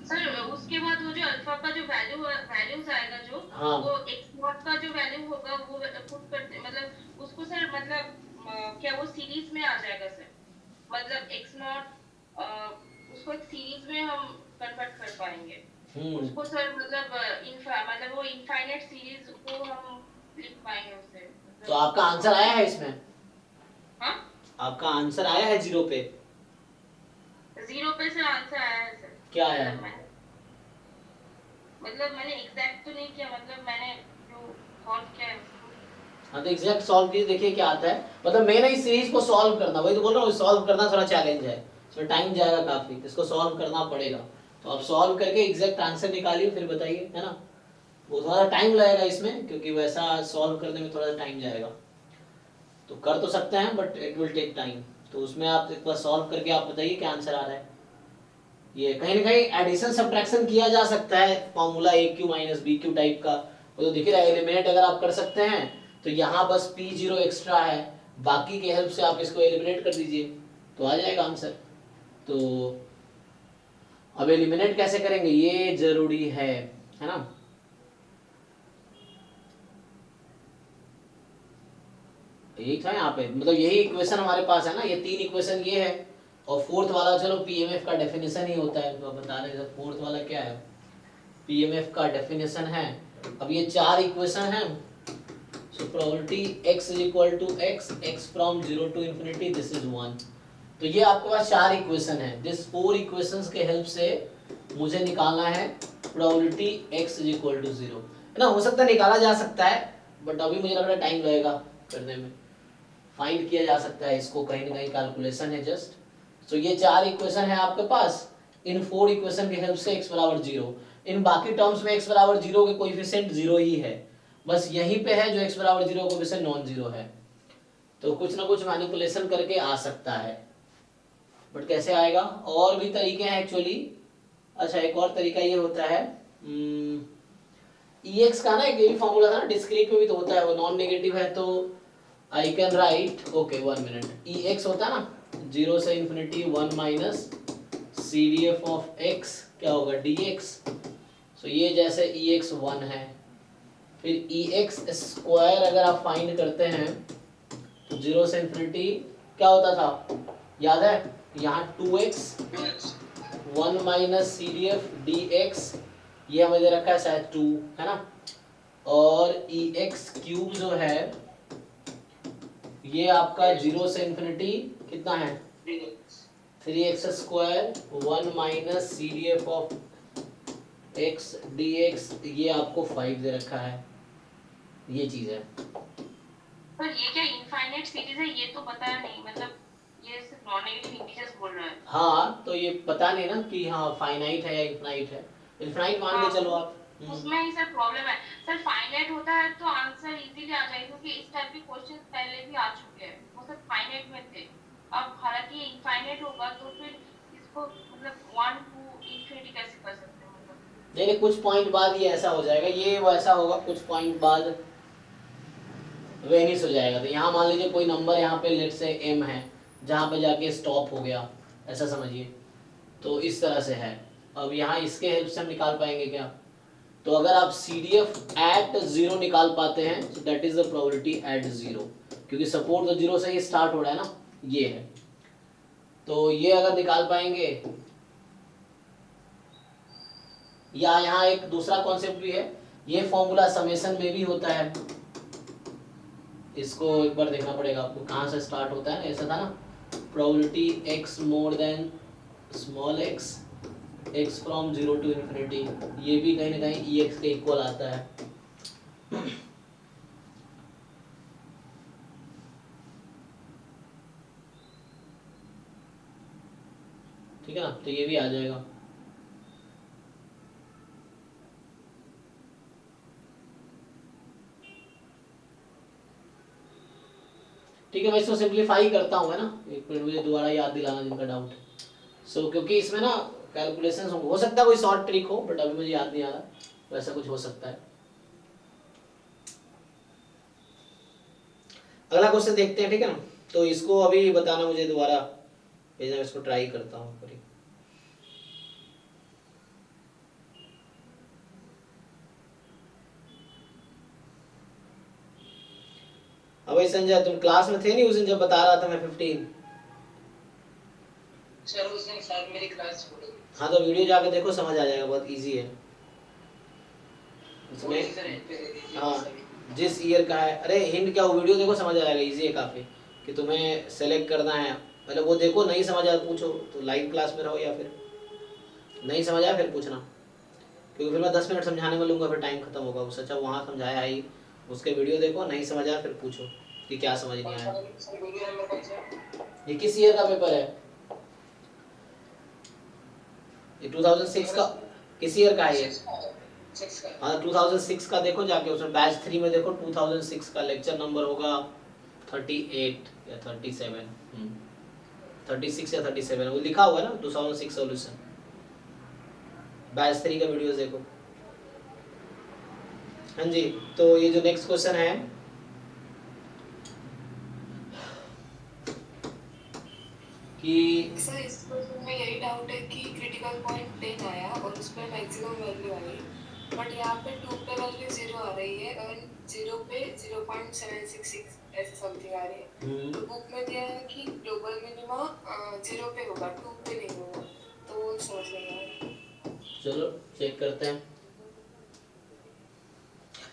सर उस उसके बाद वो जो अल्फा का जो वैल्यूज आएगा जो हाँ वो एक्स नॉट का जो वैल्यू होगा वो पुट करते मतलब उसको सर मतलब क्या वो सीरीज में आ जाएगा सर, मतलब एक्स नॉट उसको एक सीरीज में हम कन्वर्ट कर पाएंगे उसको सर, मतलब मतलब वो इनफाइनाइट सीरीज को हम लिख पाएंगे उससे तो मतलब। आपका आंसर आया है इसमें? हाँ आपका आंसर आया है 0 पे? 0 पे सर आंसर आया है सर। क्या आया? मतलब मैंने एग्जैक्ट तो नहीं किया, मतलब मैंने जो सॉल्व किया है उसको। हाँ तो एग्जैक्ट सॉल्व कीजिए, देखिए क्या आता है। मतलब मेन है इस सीरीज को सॉल्व करना, वही तो बोल रहा हूँ, सॉल्व करना थोड़ा चैलेंज है, इसमें टाइम जाएगा काफी, इसको सॉल्व करना पड़ेगा। तो आप सॉल्व करके एग्जैक्ट आंसर निकालिए फिर बताइए, है ना। वो थोड़ा टाइम लगेगा इसमें, क्योंकि वैसा सॉल्व करने में थोड़ा टाइम जाएगा। तो कर तो सकते हैं but it will take time. तो उसमें आप एक बार सॉल्व करके आप बताइए क्या आंसर आ रहा है। ये कहीं ना कहीं एडिशन सब्ट्रैक्शन किया जा सकता है, formula A cube minus B cube type का, वो तो दिख रहा है। एलिमिनेट अगर आप कर सकते हैं तो यहाँ बस P0 एक्स्ट्रा है, बाकी के हेल्प से आप इसको एलिमिनेट कर दीजिए तो आ जाएगा आंसर। तो अब एलिमिनेट कैसे करेंगे ये जरूरी है ना। यही था यहाँ पे, मतलब यही इक्वेशन हमारे पास है ना, ये 3 इक्वेशन ये है, और फोर्थ वाला चलो पीएमएफ का डेफिनेशन ही होता है, तो बता रहे थे फोर्थ वाला क्या है, पीएमएफ का डेफिनेशन है। अब ये 4 इक्वेशन है, so probability x is equal to x from 0 to infinity, this is 1। तो ये आपके पास 4 इक्वेशन है, दिस 4 इक्वेशंस के हेल्प से मुझे निकालना है probability x is equal to 0, है ना। हो सकता है निकाला जा सकता है, बट अभी मुझे लग रहा है टाइम लगेगा करने में। फाइंड किया जा सकता है इसको, कहीं ना कहीं कैलकुलेशन है जस्ट। तो ये 4 इक्वेशन है आपके पास, इन 4 इक्वेशन की हेल्प से x बराबर 0, इन बाकी टर्म्स में x बराबर 0 के कोएफिशिएंट 0 ही है, बस यहीं पे है जो x बराबर 0 कोएफिशिएंट नॉन जीरो है। तो कुछ ना कुछ मैनिपुलेशन करके आ सकता है, बट कैसे आएगा, और भी तरीके हैं एक्चुअली। अच्छा एक और तरीका ये होता है, ex का ना एक ये फॉर्मूला था ना, डिस्क्रीट में भी तो होता है, वो नॉन नेगेटिव है तो I can write, okay 1 minute, ex होता है ना 0 से infinity 1 minus CDF of x क्या होगा dx। सो ये जैसे ex 1 है, फिर ex स्क्वायर अगर आप फाइंड करते हैं तो 0 से इंफिनिटी क्या होता था याद है, यहाँ 2x 1 माइनस CDF dx, ये हमें दे रखा है शायद 2, है ना। और ex क्यूब जो है ये आपका 0 से इंफिनिटी कितना है 3x square 1 minus CDF of x dx, ये आपको 5 दे रखा है, ये चीज है। पर ये क्या इनफाइनाइट सीरीज है, ये तो पता नहीं, मतलब ये सिर्फ नॉन नेगेटिव इंटीजर्स बोल रहा है। हाँ तो ये पता नहीं ना कि हाँ फाइनाइट है या इनफाइनाइट है, इनफाइनाइट मान के चलो आप। उसमें ही सर प्रॉब्लम है सर, फाइनाइट होता है तो आंसर इजीली आ जाएगा, क्योंकि इस टाइप के क्वेश्चंस पहले भी आ चुके हैं, वो सब फाइनाइट में थे। अब हालांकि इनफाइनाइट होगा तो फिर इसको मतलब 1 टू इंफिनिटी कैसे कर सकते हैं मतलब। नहीं कुछ पॉइंट बाद ये ऐसा हो जाएगा, ये वैसा होगा, कुछ पॉइंट बाद वेनिस हो जाएगा। तो यहाँ मान लीजिए कोई नंबर यहाँ पे लेट से m है, जहाँ पे जाके स्टॉप हो गया, ऐसा समझिए, तो इस तरह से है। अब यहाँ इसके हेल्प से हम निकाल पाएंगे क्या, तो अगर आप CDF एट 0 निकाल पाते हैं तो that is the probability at 0, क्योंकि सपोर्ट तो 0 से ही स्टार्ट हो रहा है ना, ये है। तो ये अगर निकाल पाएंगे, या यहाँ एक दूसरा कॉन्सेप्ट भी है, ये फॉर्मूला समेशन में भी होता है, इसको एक बार देखना पड़ेगा आपको कहाँ से स्टार्ट होता है। ऐसा था ना, probability x more than small x x from 0 to infinity, ये भी कहीं ना कहीं ex के इक्वल आता है। ठीक है ना, तो ये भी आ जाएगा। ठीक है मैं इसको सिंपलीफाई करता हूँ, है ना, एक मिनट मुझे दोबारा याद दिलाना जिनका डाउट। सो क्योंकि इसमें ना कैलकुलेशन हो सकता है कोई शॉर्ट ट्रिक हो, बट अभी मुझे याद नहीं आ रहा, वैसा कुछ हो सकता है। अगला क्वेश्चन देखते हैं, ठीक है ना। तो इसको अभी बताना मुझे दोबारा भेजना, इसको ट्राई करता हूँ। भाई संजय, तुम क्लास में थे नहीं उस दिन जब बता रहा था मैं 15? सर उस दिन शायद मेरी क्लास छूट गई। हाँ तो वीडियो जाकर देखो, समझ आ जाएगा, बहुत इजी है उसमें। सर हिंट पे दे दीजिए हाँ सभी। जिस ईयर का है, अरे हिंट क्या, वो वीडियो देखो समझ आ जाएगा, इजी है काफ़ी। कि तुम्हें सेलेक्ट करना है, मतलब वो देखो, नहीं समझ आया पूछो, तो लाइव क्लास में रहो, या फिर नहीं समझ आया फिर पूछना, क्योंकि फिर मैं 10 मिनट समझाने में लूँगा, फिर टाइम खत्म होगा। उससे अच्छा वहाँ समझाया ही, उसके वीडियो देखो, नहीं समझ आया फिर पूछो कि क्या समझ नहीं आया। सर वीडियो नंबर कौन सा है? ये किस ईयर का पेपर है? ये 2006 का, किस ईयर का है ये? 6 का। हाँ 2006 का देखो जाके, उसमें बैच 3 में देखो, 2006 का लेक्चर नंबर होगा 38 या 37, 36 या 37, वो लिखा हुआ है ना 2006 सॉल्यूशन। बैच 3 का वीडियोस देखो। हाँ जी, तो ये जो नेक्स्ट क्वेश्चन है कि सर इस क्वेश्चन में यही डाउट है कि क्रिटिकल पॉइंट 10 आया और उस पर मैक्सिमम वैल्यू आई, बट यहाँ पे 2 पे वैल्यू 0 आ रही है और 0 पे 0.766 ऐसे समथिंग आ रही है। तो बुक में दिया है कि ग्लोबल मिनिमा 0 पे होगा, 2 पे नहीं होगा, तो वो समझ नहीं आ रहा। चलो चेक करते हैं।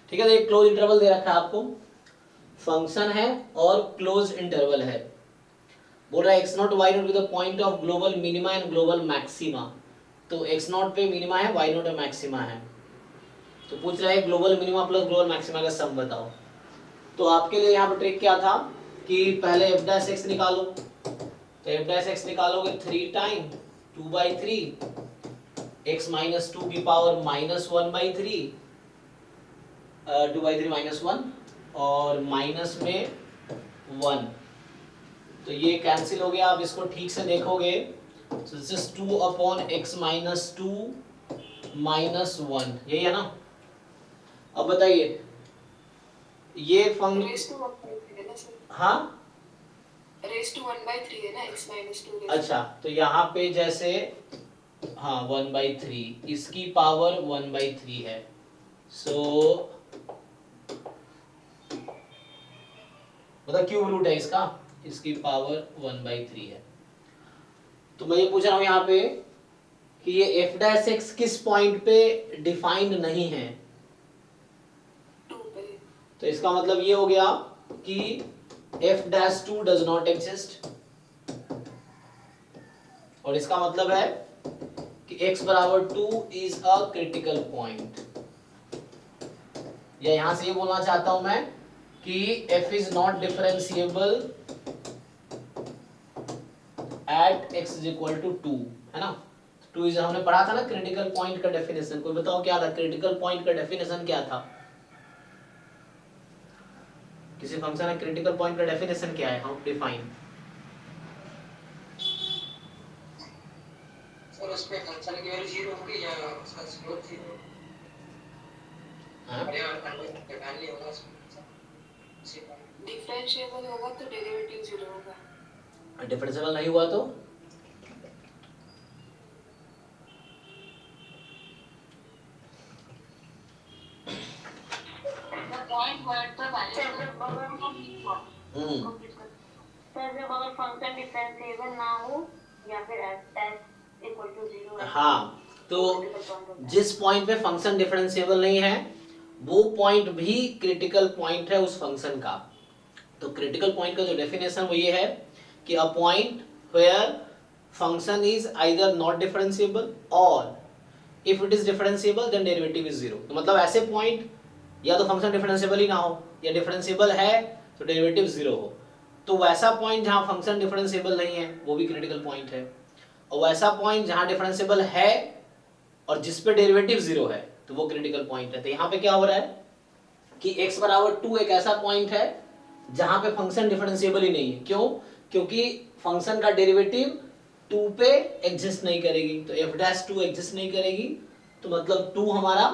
ठीक है, तो एक क्लोज इंटरवल दे रखा है आपको, फंक्शन है और क्लोज इंटरवल है। बोल रहा है x not y not with the point of global minima and global maxima. तो x नॉट पे मिनिमा है, y नॉट पे मैक्सिमा है। तो पूछ रहा है global minima plus global maxima का सम बताओ। तो आपके लिए यहाँ पर ट्रिक क्या था कि पहले f डैश x निकालो। तो f डैश x निकालोगे 3 टाइम 2/3 x माइनस 2 की पावर -1/3 2/3 -1 और माइनस में 1, तो ये कैंसिल हो गया। आप इसको ठीक से देखोगे तो this is 2 upon x minus 2 minus 1, यही है ना। अब बताइए ये फंक्शन, रेस टू 1/3 है ना सर? हाँ रेस टू 1/3 है ना, x माइनस 2। अच्छा, तो यहाँ पे जैसे हाँ 1/3, इसकी पावर 1/3 है। सो मतलब क्यूब रूट है इसका, इसकी पावर 1/3 है। तो मैं ये पूछ रहा हूँ यहाँ पे कि ये f डैश x किस पॉइंट पे डिफाइंड नहीं है। 2 पे। तो इसका मतलब ये हो गया कि f dash 2 does not exist, और इसका मतलब है कि x बराबर 2 इज अ क्रिटिकल पॉइंट। या यहां से ये बोलना चाहता हूं मैं कि f is not differentiable at x is equal to 2, है ना। 2 इज, हमने पढ़ा था ना क्रिटिकल पॉइंट का डेफिनेशन। कोई बताओ क्या था क्रिटिकल पॉइंट का डेफिनेशन, क्या था? किसी फंक्शन का क्रिटिकल पॉइंट का डेफिनेशन क्या है, हाउ टू डिफाइन? सर उस पे फंक्शन की वैल्यू 0 होगी या उसका स्लोप 0 होगा? अरे यार डिफाइन नहीं होगा उसमें। डिफरेंशिएबल होगा तो डेरिवेटिव 0 होगा। डिफरेंशिएबल नहीं हुआ तो सर जब अगर फंक्शन डिफरेंशिएबल ना हो या फिर s इक्वल टू 0 है, हाँ, तो जिस पॉइंट पे फंक्शन डिफरेंशिएबल नहीं है वो पॉइंट भी क्रिटिकल पॉइंट है उस फंक्शन का। तो क्रिटिकल पॉइंट का जो डेफिनेशन वो ये है कि a point where function is either not differentiable और if it is differentiable then derivative is 0। तो मतलब ऐसे पॉइंट या तो फंक्शन डिफरेंशिएबल ही ना हो, या डिफरेंशिएबल है तो डेरिवेटिव 0 हो। तो वैसा पॉइंट जहां फंक्शन डिफरेंशिएबल नहीं है वो भी क्रिटिकल पॉइंट है, और वैसा पॉइंट जहां डिफरेंशिएबल है और जिस पे डेरिवेटिव 0 है तो वो क्रिटिकल पॉइंट है। तो यहाँ पे क्या हो रहा है कि x बराबर 2 एक ऐसा पॉइंट है जहां पे फंक्शन डिफरेंशिएबल ही नहीं है। क्यों? क्योंकि फंक्शन का डेरिवेटिव 2 पे एग्जिस्ट नहीं करेगी, तो f डैश 2 एग्जिस्ट नहीं करेगी, तो मतलब 2 हमारा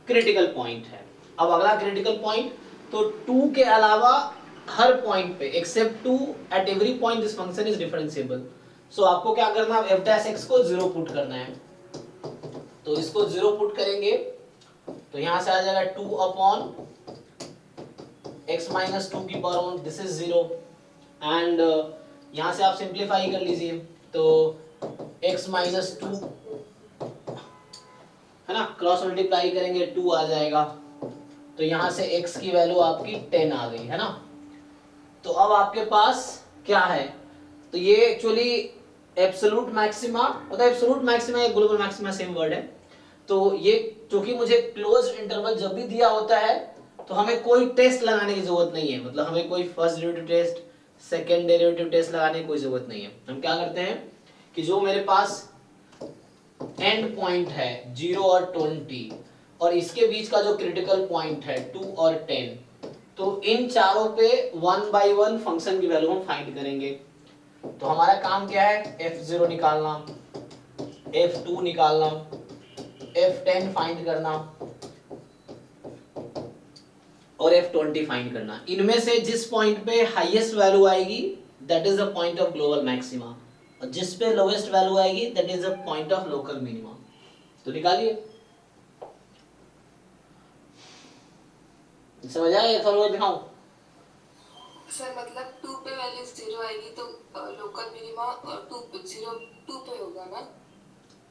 क्रिटिकल पॉइंट है। अब अगला क्रिटिकल पॉइंट, तो 2 के अलावा हर पॉइंट पे except 2 at every point this function is differentiable. So आपको क्या करना है, f डैश x को 0 पुट करना है। तो इसको 0 पुट करेंगे तो यहां से आ जाएगा 2 अपॉन x माइनस टू की power on this is 0 and यहाँ से आप सिंप्लीफाई कर लीजिए तो x माइनस टू है ना, क्रॉस मल्टीप्लाई करेंगे 2 आ जाएगा, तो यहाँ से x की वैल्यू आपकी 10 आ गई है ना। तो अब आपके पास क्या है, तो ये एक्चुअली एब्सोल्यूट मैक्सिमा, मतलब एब्सोल्यूट मैक्सिमा या ग्लोबल मैक्सिमा सेम वर्ड है। तो ये क्योंकि मुझे क्लोज इंटरवल जब भी दिया होता है तो हमें कोई टेस्ट लगाने की जरूरत नहीं है, मतलब हमें कोई first derivative test, second derivative test लगाने की कोई जरूरत नहीं है। हम क्या करते हैं कि जो मेरे पास एंड पॉइंट है 0 और 20 और इसके बीच का जो क्रिटिकल पॉइंट है 2 और 10, तो इन चारों पे 1 बाय 1 फंक्शन की वैल्यू हम फाइंड करेंगे। तो हमारा काम क्या है, f0 निकालना, f2 निकालना, f10 फाइंड करना और f20 फाइंड करना। इनमें से जिस पॉइंट पे हाईएस्ट वैल्यू आएगी that is the point of global maxima, और जिस पे लोएस्ट वैल्यू आएगी that is the point of local minima. तो निकालिए, समझ आया? थोड़ा दिखाऊं? सर मतलब 2 पे वैल्यू 0 आएगी तो लोकल मिनिमा 2 पे 2 पे होगा ना।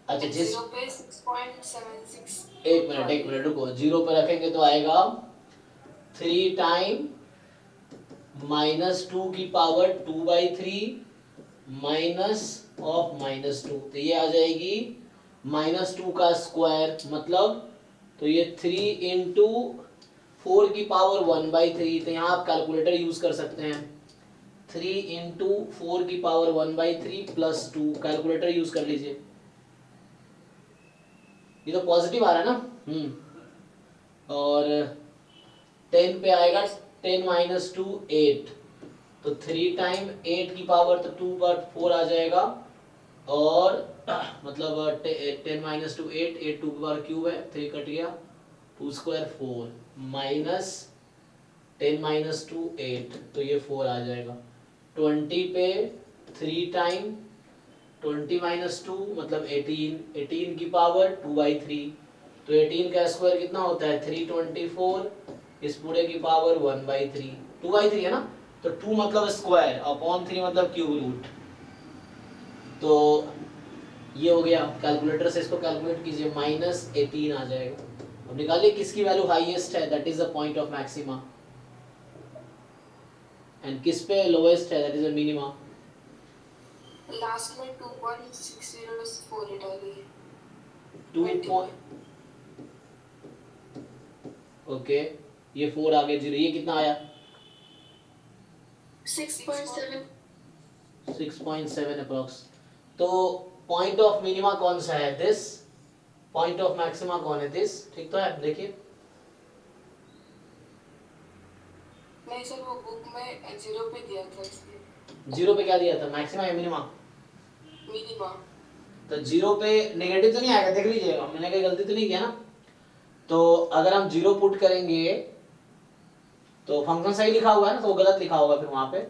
अच्छा, जिस 0 पे 6.76। एक मिनट रुको, 0 पे रखेंगे तो आएगा 3 टाइम -2 की पावर 2/3 माइनस ऑफ -2, तो ये आ जाएगी -2 का स्क्वायर, मतलब तो ये 3 इंटू 4 की पावर 1/3, तो यहाँ आप कैलकुलेटर यूज कर सकते हैं। 3 इंटू 4 की पावर 1/3 प्लस 2, कैलकुलेटर यूज कर लीजिए। ये तो पॉजिटिव आ रहा है ना। और 10 पे आएगा 10 माइनस 2 8, तो 3 टाइम 8 की पावर तो 2 पर 4 आ जाएगा, और मतलब 10 माइनस 2 8, 8 2 की पावर क्यूब है, 3 कट गया, 2 स्क्वायर 4 माइनस 10 माइनस 2 8, तो ये 4 आ जाएगा। 20 पे 3 टाइम 20 माइनस 2 मतलब 18, 18 की पावर 2/3, तो 18 का स्क्वायर कितना होता है 324, इस पूरे की पावर 1/3, 2/3 है ना, तो 2 मतलब स्क्वायर अपॉन 3 मतलब क्यूब रूट। तो ये हो गया, कैलकुलेटर से इसको कैलकुलेट कीजिए, -18 आ जाएगा। अब निकालिए किसकी वैल्यू हाईएस्ट है, that is the point of maxima, and किस पे लोएस्ट है, that is the minima. Last में 2.6048 डालिए। 2 ओके, ये 4 आ गया 0, ये कितना आया 6.7। 6.7 अप्रोक्स। तो पॉइंट ऑफ मिनिमा कौन सा है, दिस, पॉइंट ऑफ मैक्सिमा कौन है, दिस, ठीक तो है। देखिए नहीं सर, वो बुक में 0 पे दिया था इसलिए। 0 पे क्या दिया था, मैक्सिमा या मिनिमा? मिनिमा। तो 0 पे नेगेटिव तो नहीं आएगा, देख लीजिएगा, मैंने कोई गलती तो नहीं किया ना। तो अगर हम 0 पुट करेंगे तो फंक्शन सही लिखा हुआ है ना, तो वो गलत लिखा होगा फिर वहां पे।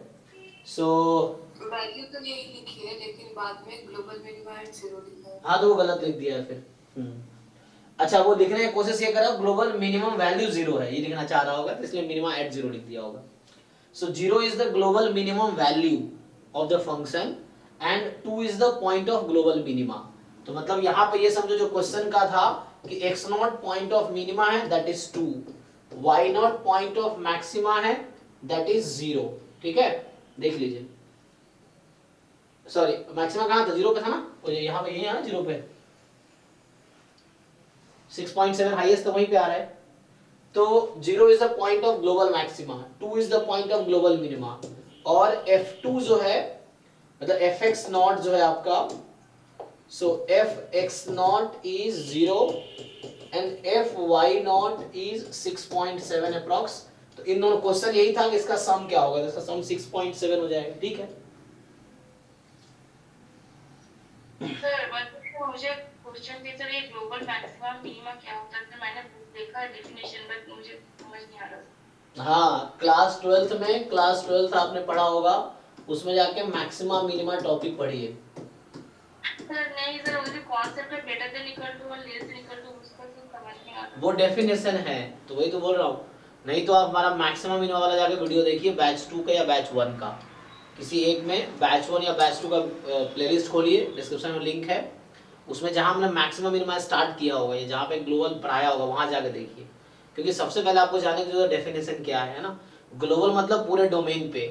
सो वैल्यू तो यही लिखी है लेकिन बाद में ग्लोबल मिनिमा एट 0 लिखा है। हाँ, तो वो गलत लिख दिया है फिर। अच्छा, वो लिखने की कोशिश ये करो ग्लोबल मिनिमम वैल्यू 0 है, ये लिखना चाह रहा होगा, तो इसलिए मिनिमा एट 0 लिख दिया होगा। सो 0 is the global minimum value of the function and 2 is the point of global minima. तो मतलब यहाँ पे ये समझो जो क्वेश्चन का था कि x0 पॉइंट ऑफ मिनिमा है that is 2, y0 point of maxima है दैट इज 0, ठीक है। देख लीजिए, सॉरी मैक्सिमा कहाँ था, 0 पे था ना, और यहाँ पे यही है ना 0 पे, 6.7 हाईएस्ट तो वहीं पे आ रहा है। तो 0 is the point of global maxima, 2 is the point of global minima, और f2 जो है मतलब fx0 जो है आपका, सो fx0 is 0 and fy0 is 6.7 approx. तो इन दोनों क्वेश्चन यही था कि इसका सम क्या होगा, तो इसका सम 6.7 हो जाएगा, ठीक है। सर बट मुझे क्वेश्चन थे सर, ये ग्लोबल मैक्सिमा मिनिमा क्या होता है, तो मैंने देखा है डेफिनेशन बट मुझे समझ नहीं आ रहा। हाँ, क्लास 12th में, क्लास 12th आपने पढ़ा होगा, उसमें जाके मैक्सिमा मिनिमा टॉपिक पढ़िए। सर नहीं सर, मुझे कॉन्सेप्ट है ग्रेटर देन इक्वल टू और लेस देन इक्वल टू, उसका तो समझ नहीं आ रहा। वो डेफिनेशन है, तो वही तो बोल रहा हूँ, नहीं तो आप हमारा मैक्सिमम मिनिमम वाला जाके वीडियो देखिए, बैच 2 का या बैच 1 का, किसी एक में बैच 1 या बैच 2 का प्लेलिस्ट खोलिए, डिस्क्रिप्शन में लिंक है, उसमें जहाँ हमने मैक्सिमम मिनिमम स्टार्ट किया होगा या जहाँ पे ग्लोबल पढ़ाया होगा वहाँ जाके देखिए। क्योंकि सबसे पहले आपको जानने की जरूरत डेफिनेशन क्या है ना। ग्लोबल मतलब पूरे डोमेन पे।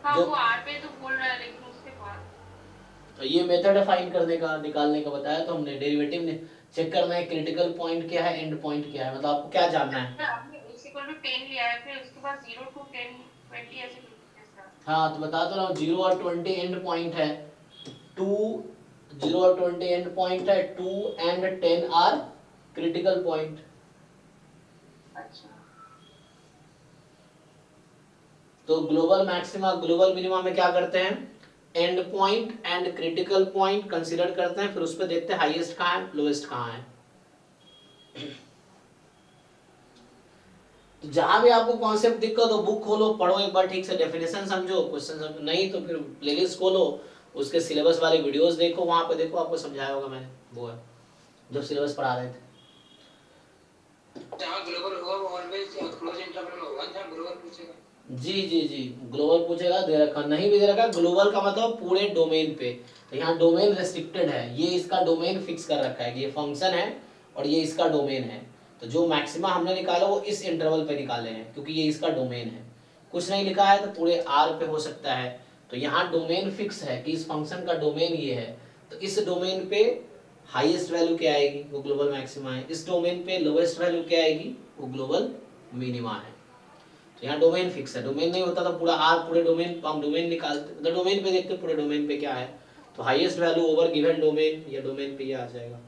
हाँ जो वो आर पे तो बोल रहा है, लेकिन उसके बाद ये मेथड है फाइंड करने का, निकालने का बताया तो हमने, डेरिवेटिव ने चेक करना है क्रिटिकल पॉइंट क्या है, एंड पॉइंट क्या है, मतलब आपको क्या जानना है। आपने x इक्वल टू 10 लिया है, फिर उसके बाद 0 to 10 20 ऐसे कैसा? हाँ तो बता तो रहा हूँ, 0 और 20 एंड पॉइंट है, 2 0 और 20 एंड पॉइंट है, 2 एंड 10 आर क्रिटिकल पॉइंट। अच्छा तो ग्लोबल मैक्सिमा ग्लोबल मिनिमा में क्या करते हैं, and point and critical point consider करते हैं, फिर उस पर देखते हैं हाईएस्ट कहाँ है, लोएस्ट कहाँ है। तो जहां भी आपको कॉन्सेप्ट दिक्कत हो बुक खोलो, पढ़ो एक बार ठीक से, डेफिनेशन समझो, क्वेश्चन समझो, नहीं तो फिर प्लेलिस्ट खोलो, उसके सिलेबस वाली वीडियोस देखो, वहां पे देखो आपको समझाया होगा मैंने, वो है जब सिलेबस पढ़ा रहे थे। जहाँ ग्लोबल होगा वो ऑलवेज क्लोज इंटरवल होगा, जहाँ ग्लोबल पूछेगा। जी जी जी, ग्लोबल पूछेगा, दे रखा नहीं भी दे रखा, ग्लोबल का मतलब पूरे डोमेन पे, तो यहाँ डोमेन रेस्ट्रिक्टेड है, ये इसका डोमेन फिक्स कर रखा है, ये फंक्शन है और ये इसका डोमेन है। तो जो मैक्सिमा हमने निकाला वो इस इंटरवल पे निकाले हैं, क्योंकि ये इसका डोमेन है। कुछ नहीं लिखा है तो पूरे आर पे हो सकता है, तो यहाँ डोमेन फिक्स है कि इस फंक्शन का डोमेन ये है, तो इस डोमेन पे हाईएस्ट वैल्यू क्या आएगी, वो ग्लोबल मैक्सिमा है, इस डोमेन पे लोएस्ट वैल्यू क्या आएगी, वो ग्लोबल मिनिमा है। तो यहाँ डोमेन फिक्स है, डोमेन नहीं होता तो पूरा आर, पूरे डोमेन हम डोमेन निकालते, मतलब डोमेन पे देखते पूरे डोमेन पे क्या है, तो highest value over given domain या डोमेन पे ये आ जाएगा।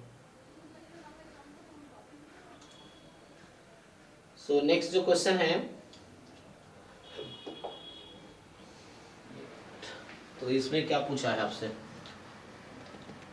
सो नेक्स्ट जो क्वेश्चन है, तो इसमें क्या पूछा है आपसे,